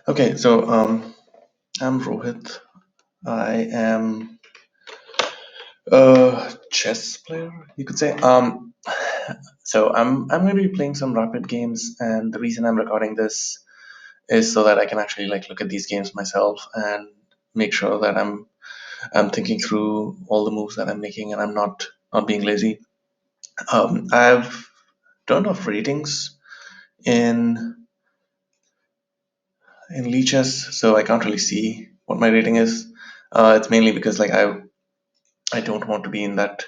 Okay, so I'm Rohit. I am a chess player, you could say. So I'm going to be playing some rapid games, and the reason I'm recording this is so that I can actually like look at these games myself and make sure that I'm thinking through all the moves that I'm making, and I'm not being lazy. I've turned off ratings in in lichess, so I can't really see what my rating is. It's mainly because like I don't want to be in that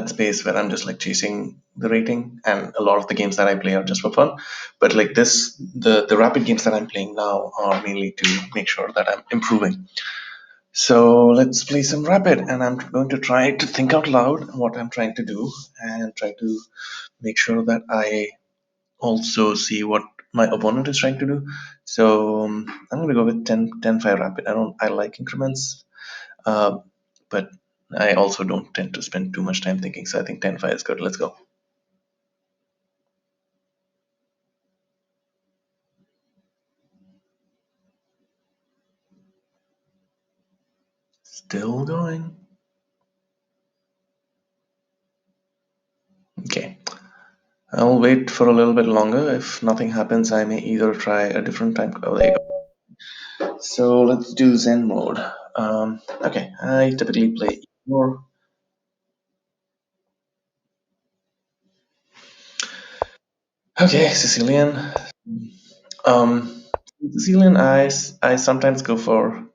space where I'm just like chasing the rating, and a lot of the games that I play are just for fun. But like this, the rapid games that I'm playing now are mainly to make sure that I'm improving. So let's play some rapid, and I'm going to try to think out loud what I'm trying to do and try to make sure that I also see what my opponent is trying to do. So I'm going to go with 10 5 rapid. I like increments, uh, but I also don't tend to spend too much time thinking. So I think 10 5 is good. Let's go. Still going. Okay. I'll wait for a little bit longer. If nothing happens, I may either try a different time. Oh, there you go. So let's do Zen mode. Okay, I typically play more. Okay, Sicilian. Um, Sicilian, I sometimes go for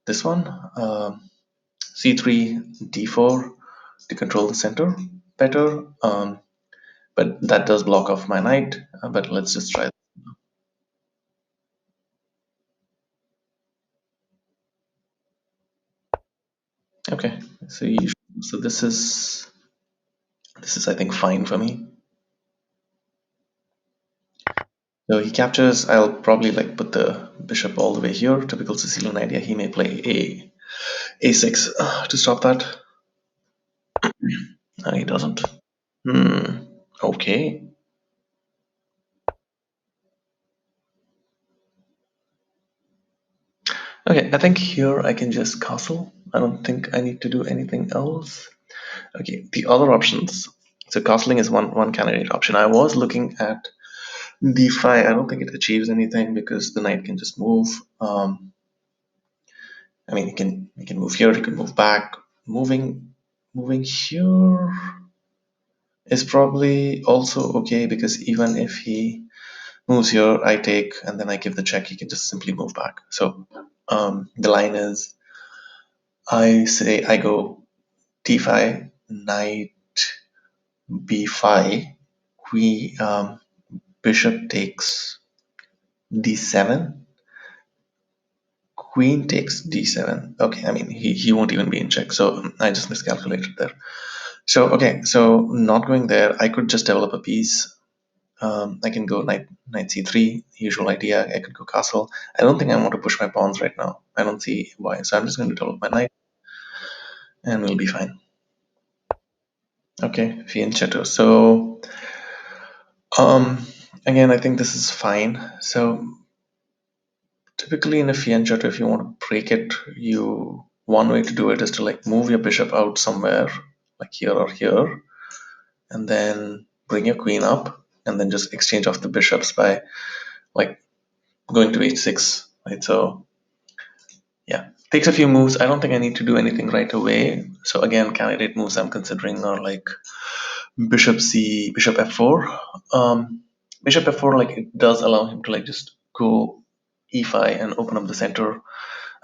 this one. C3, D4 to control the center better. But that does block off my knight. But let's just try. Okay, so so this is I think fine for me. So he captures. I'll probably like put the bishop all the way here. Typical Sicilian idea. He may play a6 to stop that. No, he doesn't. Hmm. Okay. Okay. I think here I can just castle. I don't think I need to do anything else. Okay. The other options. So castling is one candidate option. I was looking at d5. I don't think it achieves anything because the knight can just move. I mean, he can move here. He can move back. Moving here is probably also okay because even if he moves here, I take and then I give the check. He can just simply move back. So the line is I say I go d5, knight b5, bishop takes d7, queen takes d7. Okay, I mean he won't even be in check, so I just miscalculated there. So okay, so not going there, I could just develop a piece. I can go knight c3, usual idea. I could go castle. I don't think I want to push my pawns right now. I don't see why. So I'm just going to develop my knight, and we'll be fine. Okay, fianchetto. So again, I think this is fine. So typically in a fianchetto, if you want to break it, you one way to do it is to like move your bishop out somewhere, like here or here, and then bring your queen up, and then just exchange off the bishops by like going to h6, right? So yeah, takes a few moves. I don't think I need to do anything right away. So again, candidate moves I'm considering are like bishop f4. Um, bishop f4, like it does allow him to like just go e5 and open up the center.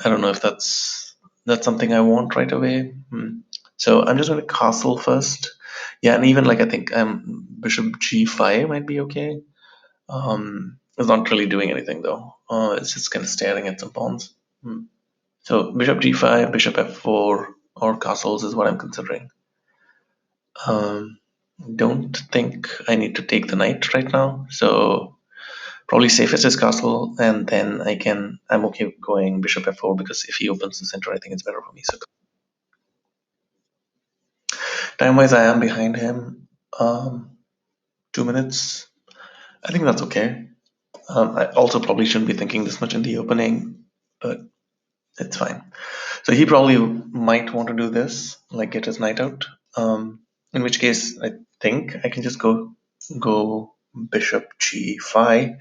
I don't know if that's something I want right away. So I'm just going to castle first. Yeah, and even like I think bishop g5 might be okay. It's not really doing anything though. It's just kind of staring at some pawns. Hmm. So bishop g5, bishop f4, or castles is what I'm considering. Um, don't think I need to take the knight right now. So probably safest is castle, and then I'm okay going bishop f4 because if he opens the center, I think it's better for me. So time wise, I am behind him. 2 minutes. I think that's okay. I also probably shouldn't be thinking this much in the opening, but it's fine. So he probably might want to do this, like get his knight out. In which case, I think I can just go bishop g5.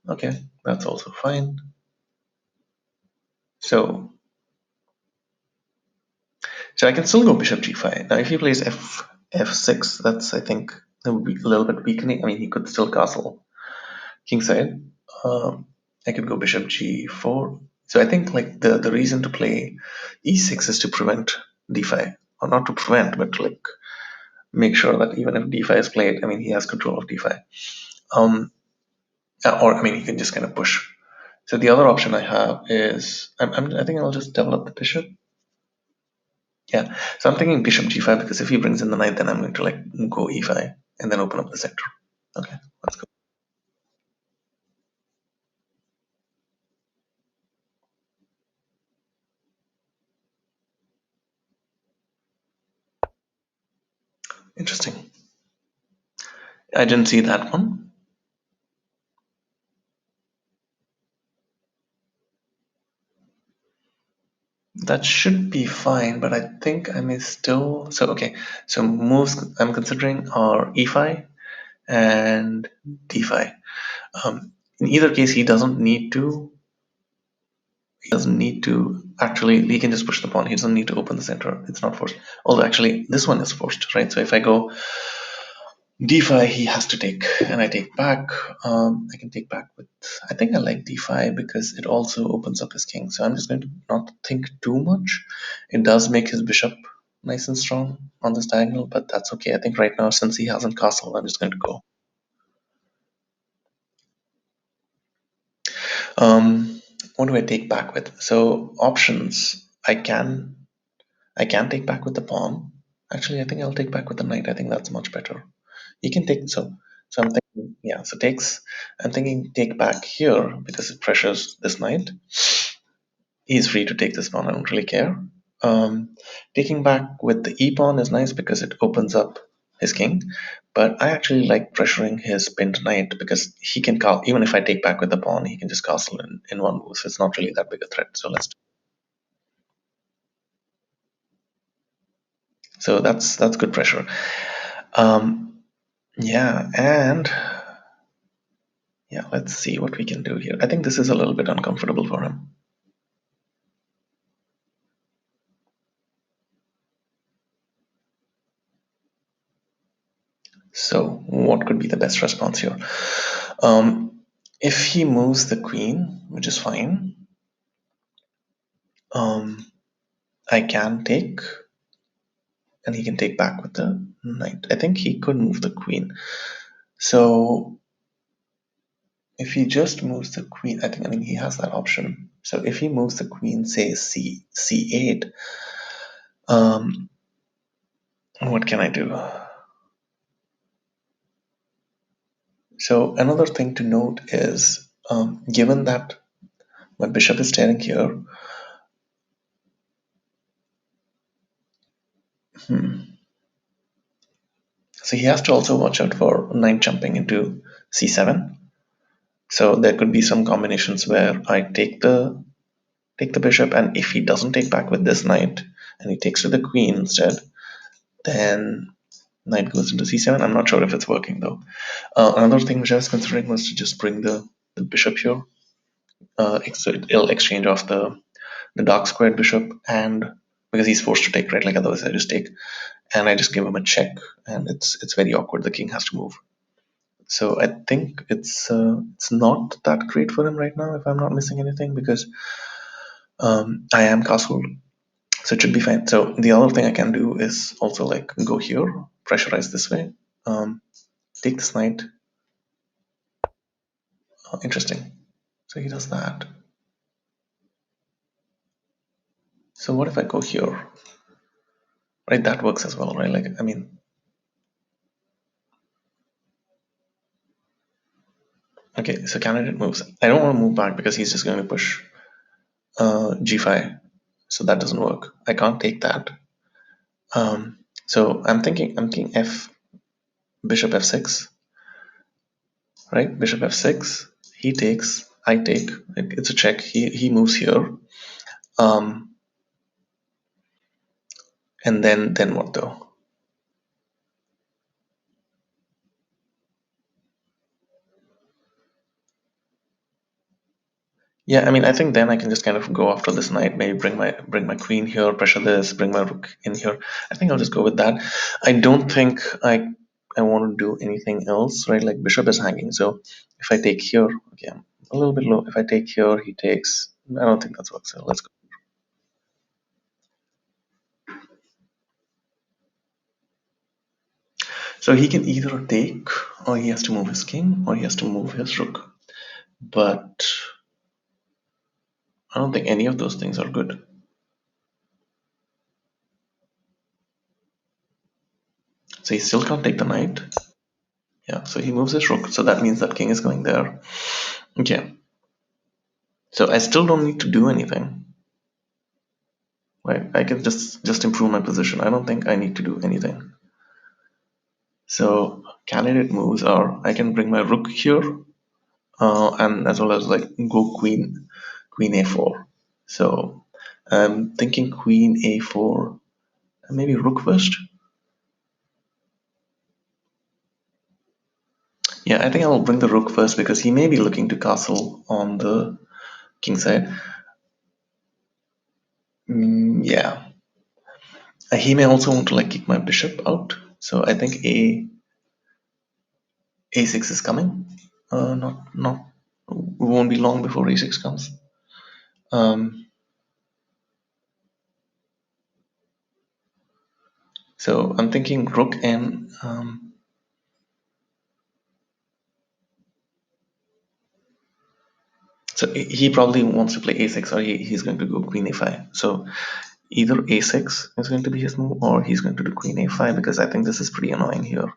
Okay, that's also fine. So so I can still go bishop g5. Now, if he plays f6, that's I think that would be a little bit weakening. I mean, he could still castle kingside. Um, I could go bishop g4. So I think like the reason to play e6 is to prevent d5, or not to prevent, but to like make sure that even if d5 is played, I mean he has control of d5. Um, or I mean he can just kind of push. So the other option I have is I think I'll just develop the bishop. Yeah. So I'm thinking bishop g5 because if he brings in the knight, then I'm going to like go e5 and then open up the sector. Okay, let's go. Interesting. I didn't see that one. That should be fine, but I think I may still. So okay. So moves I'm considering are e5 and d5. In either case, he doesn't need to. He doesn't need to actually. He can just push the pawn. He doesn't need to open the center. It's not forced. Although actually, this one is forced, right? So if I go d5, he has to take, and I take back. I can take back with. I think I like d5 because it also opens up his king. So I'm just going to not think too much. It does make his bishop nice and strong on this diagonal, but that's okay. I think right now, since he hasn't castled, I'm just going to go. What do I take back with? So options. I can take back with the pawn. Actually, I think I'll take back with the knight. I think that's much better. He can take so I'm thinking yeah. So takes I'm thinking take back here because it pressures this knight. He's free to take this pawn. I don't really care. Taking back with the e pawn is nice because it opens up his king. But I actually like pressuring his pinned knight because he can call even if I take back with the pawn, he can just castle in one move. So it's not really that big a threat. So let's. So that's good pressure. Um, yeah, and yeah, let's see what we can do here. I think this is a little bit uncomfortable for him. So what could be the best response here? If he moves the queen, which is fine, um, I can take, and he can take back with the knight. I think he could move the queen. So if he just moves the queen, I mean he has that option. So if he moves the queen, say c8, um, what can I do? So another thing to note is, given that my bishop is standing here, hmm, so he has to also watch out for knight jumping into c7. So there could be some combinations where I take the bishop, and if he doesn't take back with this knight and he takes to the queen instead, then knight goes into c7. I'm not sure if it's working though. Another thing which I was considering was to just bring the bishop here. So it'll exchange off the dark squared bishop, and because he's forced to take, right? Like otherwise I just take, and I just give him a check, and it's very awkward. The king has to move. So I think it's not that great for him right now, if I'm not missing anything, because I am castled, so it should be fine. So the other thing I can do is also like go here, pressurize this way, um, take this knight. Interesting. So he does that. So what if I go here? Right, that works as well, right? Like I mean, okay. So candidate moves. I don't want to move back because he's just going to push g5, so that doesn't work. I can't take that. So I'm thinking f bishop f6. right? Bishop f6. He takes. I take. It's a check. He moves here. Um, and then what though? Yeah, I mean, I think then I can just kind of go after this knight, maybe bring my queen here, pressure this, bring my rook in here. I think I'll just go with that. I don't think I want to do anything else, right? Like bishop is hanging, so if I take here, okay, I'm a little bit low. If I take here, he takes. I don't think that's works. So let's go. So he can either take, or he has to move his king, or he has to move his rook. But I don't think any of those things are good. So he still can't take the knight. Yeah, so he moves his rook. So that means that king is going there. Okay, so I still don't need to do anything, right? I can just improve my position. I don't think I need to do anything. So candidate moves are I can bring my rook here, and as well as like go queen a4. So I'm thinking queen a4, and maybe rook first. Yeah, I think I'll bring the rook first because he may be looking to castle on the king side. Yeah, he may also want to like kick my bishop out. So I think a6 is coming. Not it won't be long before a6 comes. Um, so I'm thinking rook and so he probably wants to play a6 or he's going to go queen a5. So either a6 is going to be his move or he's going to do queen a5 because I think this is pretty annoying here.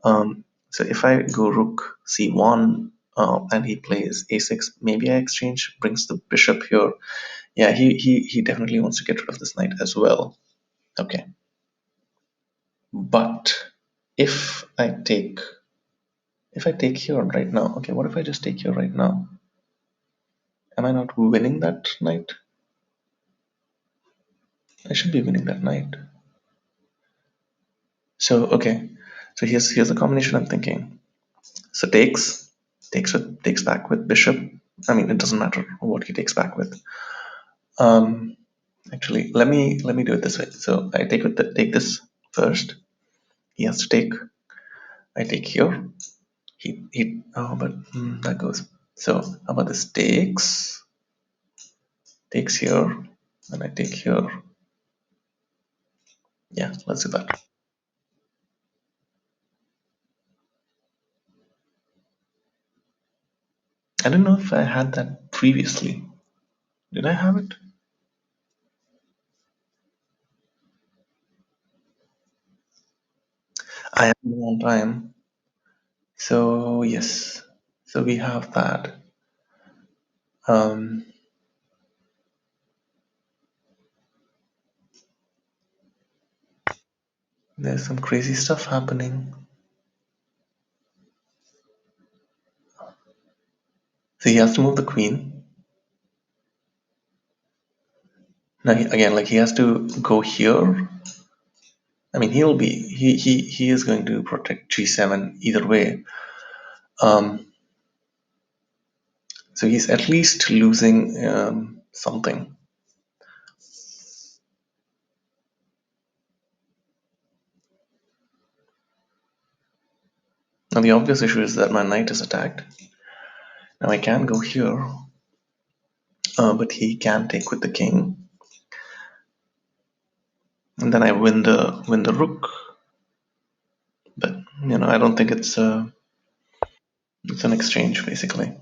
So if I go rook c1 and he plays a6, maybe I exchange, brings the bishop here. Yeah, he definitely wants to get rid of this knight as well. Okay, but if I take here right now, okay, what if I just take here right now? Am I not winning that knight? I should be winning that knight. So okay, so here's the combination I'm thinking. So takes back with bishop. I mean, it doesn't matter what he takes back with. Um, actually, let me do it this way. So I take this first. He has to take. I take here. He. Oh, but that goes. So how about this takes here, and I take here. Yeah, let's do that. I don't know if I had that previously. Did I have it? I have a long time. So yes. So we have that. Um, there's some crazy stuff happening. So he has to move the queen. Now again, like he has to go here. I mean, he is going to protect g7 either way. Um, so he's at least losing something. Now the obvious issue is that my knight is attacked. Now I can go here, but he can take with the king, and then I win the rook. But I don't think it's an exchange basically.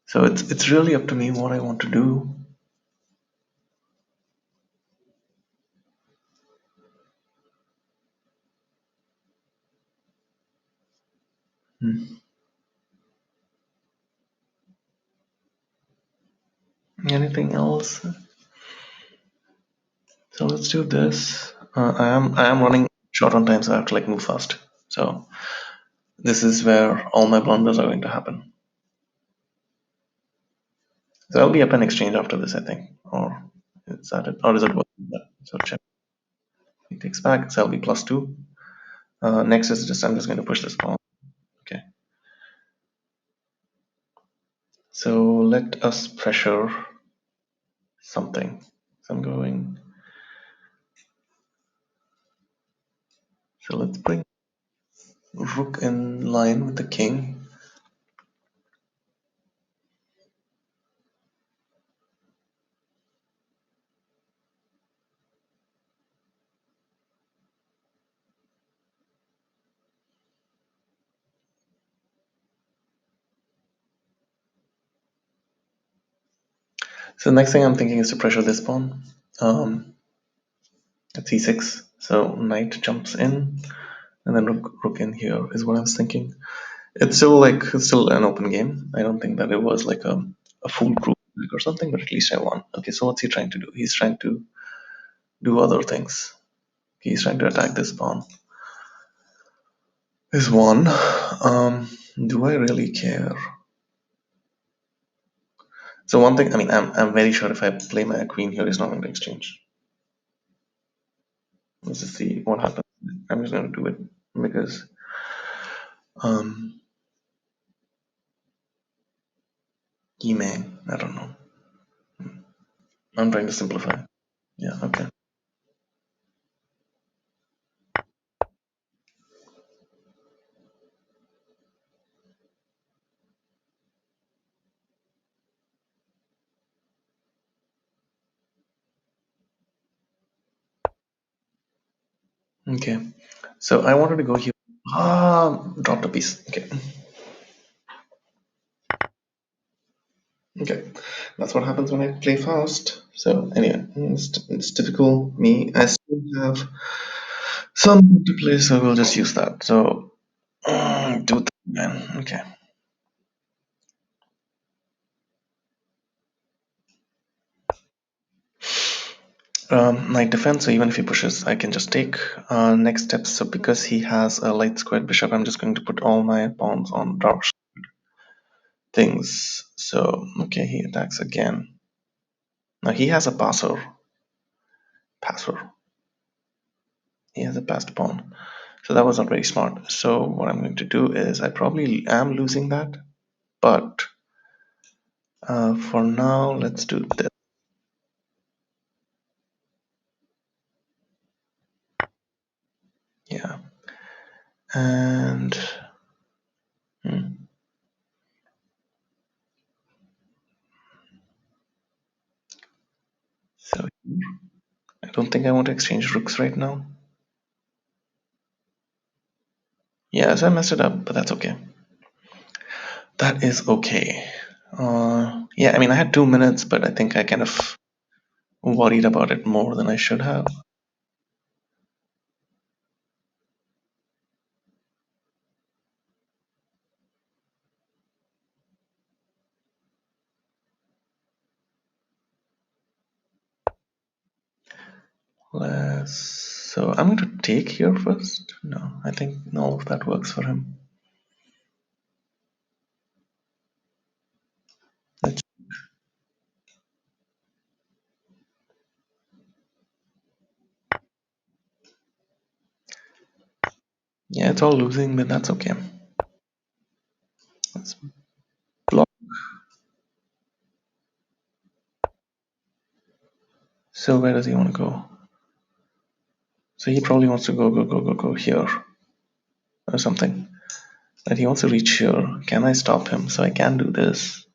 So it's really up to me what I want to do. Hmm. Anything else? So let's do this. I am running short on time, so I have to like move fast. So This is where all my blunders are going to happen. So I'll be up in exchange after this, I think. Or is that it? Or is it worth that? So check. He takes back, so I'll be plus two. Next is just I'm just going to push this pawn. Okay. So let us pressure something. So I'm going. So let's bring rook in line with the king. So the next thing I'm thinking is to pressure this pawn. At c6. So knight jumps in, and then rook in here is what I was thinking. It's still an open game. I don't think that it was like a foolproof trick or something, but at least I won. Okay, so what's he trying to do? He's trying to do other things. He's trying to attack this pawn. Is one. Do I really care? So one thing, I mean, I'm very sure if I play my queen here, he's not going to exchange. Let's just see what happens. I'm just going to do it because um, E-man, I don't know. I'm trying to simplify. Yeah, okay. Okay. So I wanted to go here. Dropped a piece. Okay. Okay. That's what happens when I play fast. So anyway, it's typical me. I still have some to play, so we'll just use that. So do that again. Okay. Knight defense. So even if he pushes, I can just take next steps. So because he has a light squared bishop, I'm just going to put all my pawns on dark things. So okay, he attacks again. Now he has a passer. Passer. He has a passed pawn. So that was not very smart. So what I'm going to do is I probably am losing that, but for now, let's do this. Yeah, and hmm, so I don't think I want to exchange rooks right now. Yeah, so I messed it up, but that's okay. That is okay. Yeah, I mean, I had 2 minutes, but I think I kind of worried about it more than I should have. So I'm going to take here first. No, I think all of that works for him. Let's, yeah, it's all losing, but that's okay. Let's block. So where does he want to go? So he probably wants to go here or something. But he wants to reach here. Can I stop him? So I can do this.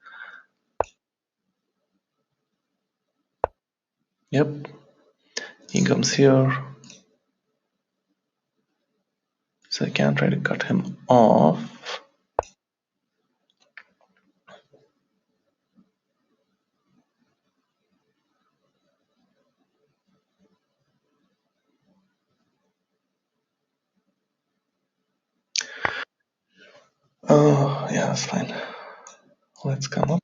Yep. He comes here. So I can try to cut him off. Oh, yeah, that's fine. Let's come up.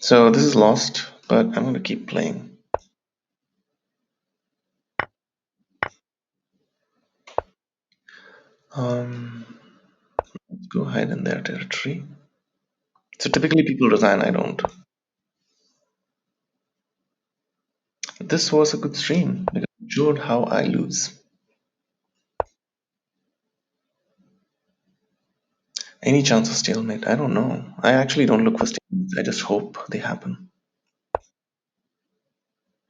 So this is lost, but I'm going to keep playing. Um, let's go hide in their territory. So typically people resign, I don't. This was a good stream because it showed how I lose. Any chance of stalemate? I don't know. I actually don't look for stalemates. I just hope they happen.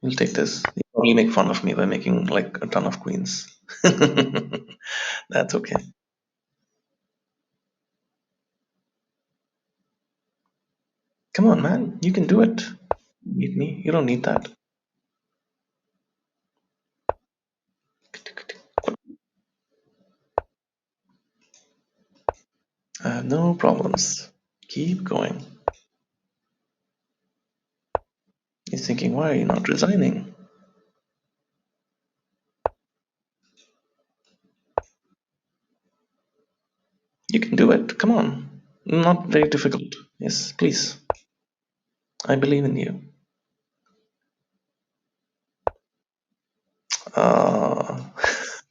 You'll take this. You probably make fun of me by making like a ton of queens. That's okay. Come on, man. You can do it. Meet me. You don't need that. I have no problems. Keep going. He's thinking, why are you not resigning? You can do it. Come on. Not very difficult. Yes, please. I believe in you. Uh,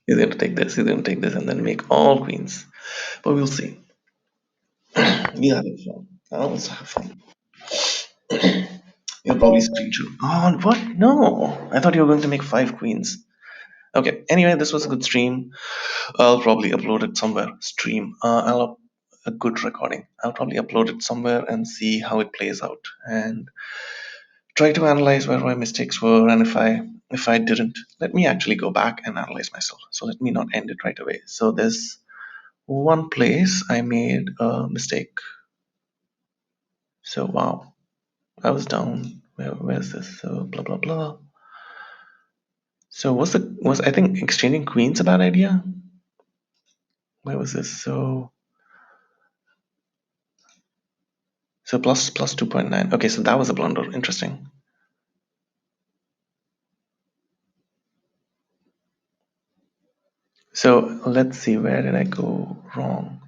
he's going to take this. He's going to take this and then make all queens. But we'll see. You have fun. I'll also have fun. You'll probably screenshot. Oh, what? No. I thought you were going to make five queens. Okay. Anyway, this was a good stream. I'll probably upload it somewhere. Stream. I'll up a good recording. I'll probably upload it somewhere and see how it plays out and try to analyze where my mistakes were. And if I didn't, let me actually go back and analyze myself. So let me not end it right away. So there's one place I made a mistake. So wow, I was down. Where's this? So blah blah blah. So was I think exchanging queens a bad idea? Where was this? So plus 2.9. Okay, so that was a blunder. Interesting. So let's see, where did I go wrong?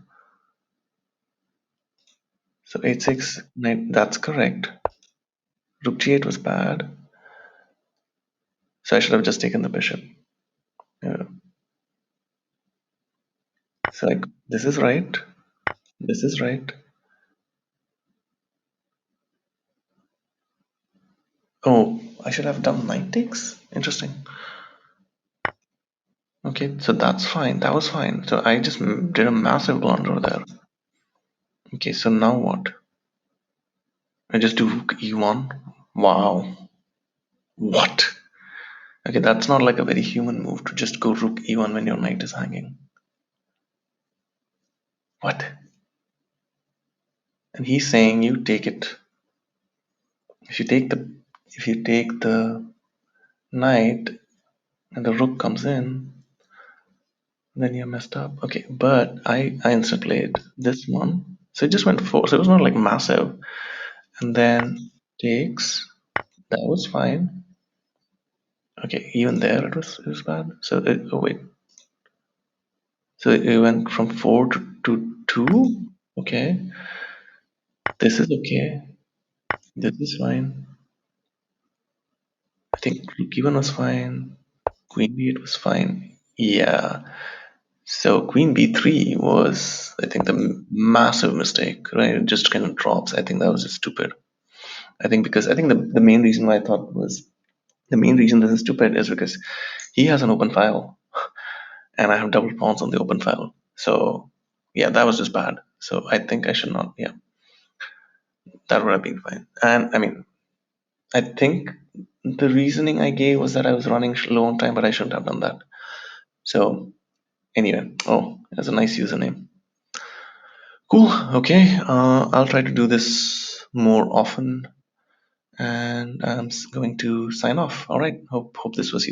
So 8 6 9. That's correct. Rook g8 was bad. So I should have just taken the bishop. Yeah. So like this is right. This is right. Oh, I should have done knight takes. Interesting. Okay, so that's fine. That was fine. So I just did a massive blunder there. Okay, so now what? I just do rook e1. Wow. What? Okay, that's not like a very human move to just go rook e1 when your knight is hanging. What? And he's saying you take it. If you take the knight and the rook comes in, then you're messed up. Okay, but I instead played this one. So it just went four. So it was not like massive. And then takes. That was fine. Okay, even there it was bad. So oh wait. So it went from four to two. Okay, this is okay. This is fine. I think rook even was fine. Queen b8 was fine. Yeah. So queen b3 was, I think, the massive mistake, right? It just kind of drops. I think that was just stupid. I think because I think the main reason why I thought was the main reason this is stupid is because he has an open file and I have double pawns on the open file. So yeah, that was just bad. So I think I should not. Yeah, that would have been fine. And I mean, I think the reasoning I gave was that I was running low on time, but I shouldn't have done that. So anyway, oh, that's a nice username. Cool. Okay. I'll try to do this more often, and I'm going to sign off. All right. Hope this was